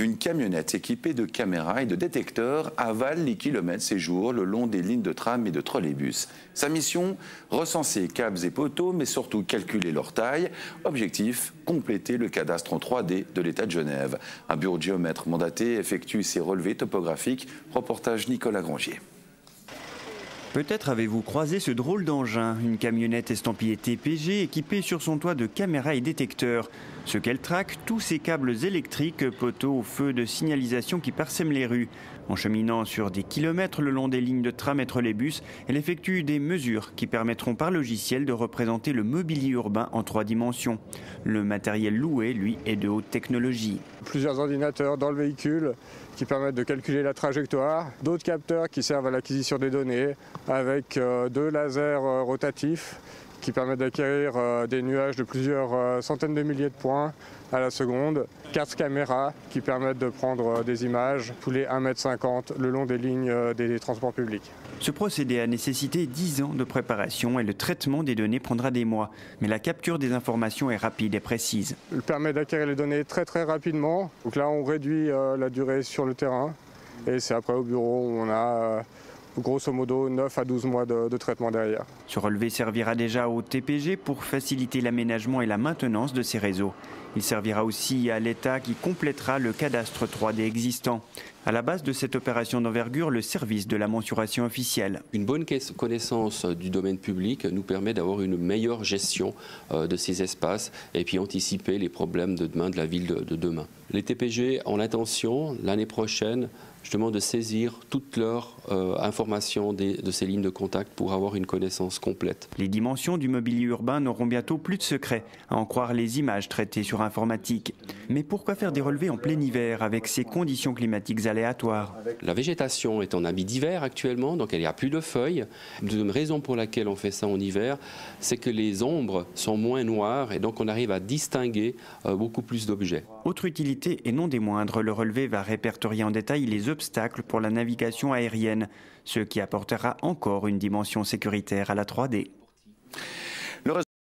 Une camionnette équipée de caméras et de détecteurs avale les kilomètres séjour le long des lignes de tram et de trolleybus. Sa mission, recenser câbles et poteaux, mais surtout calculer leur taille. Objectif, compléter le cadastre en 3D de l'État de Genève. Un bureau de géomètre mandaté effectue ses relevés topographiques. Reportage Nicolas Grangier. Peut-être avez-vous croisé ce drôle d'engin, une camionnette estampillée TPG équipée sur son toit de caméras et détecteurs. Ce qu'elle traque, tous ces câbles électriques, poteaux, feux de signalisation qui parsèment les rues. En cheminant sur des kilomètres le long des lignes de tram et trolleybus, elle effectue des mesures qui permettront par logiciel de représenter le mobilier urbain en 3 dimensions. Le matériel loué, lui, est de haute technologie. Plusieurs ordinateurs dans le véhicule qui permettent de calculer la trajectoire, d'autres capteurs qui servent à l'acquisition des données avec 2 lasers rotatifs qui permettent d'acquérir des nuages de plusieurs centaines de milliers de points à la seconde, 4 caméras qui permettent de prendre des images tous les 1,50 m le long des lignes des transports publics. Ce procédé a nécessité 10 ans de préparation et le traitement des données prendra des mois. Mais la capture des informations est rapide et précise. Il permet d'acquérir les données très rapidement. Donc là, on réduit la durée sur le terrain et c'est après au bureau où on a grosso modo 9 à 12 mois de traitement derrière. Ce relevé servira déjà au TPG pour faciliter l'aménagement et la maintenance de ces réseaux. Il servira aussi à l'État qui complétera le cadastre 3D existant. À la base de cette opération d'envergure, le service de la mensuration officielle. Une bonne connaissance du domaine public nous permet d'avoir une meilleure gestion de ces espaces et puis anticiper les problèmes de demain, de la ville de demain. Les TPG ont l'intention, l'année prochaine, justement de saisir toutes leurs informations de ces lignes de contact pour avoir une connaissance complète. Les dimensions du mobilier urbain n'auront bientôt plus de secret, à en croire les images traitées sur informatique. Mais pourquoi faire des relevés en plein hiver avec ces conditions climatiques aléatoires? La végétation est en habit d'hiver actuellement, donc il n'y a plus de feuilles. Une raison pour laquelle on fait ça en hiver, c'est que les ombres sont moins noires et donc on arrive à distinguer beaucoup plus d'objets. Autre utilité et non des moindres, le relevé va répertorier en détail les obstacles pour la navigation aérienne, ce qui apportera encore une dimension sécuritaire à la 3D.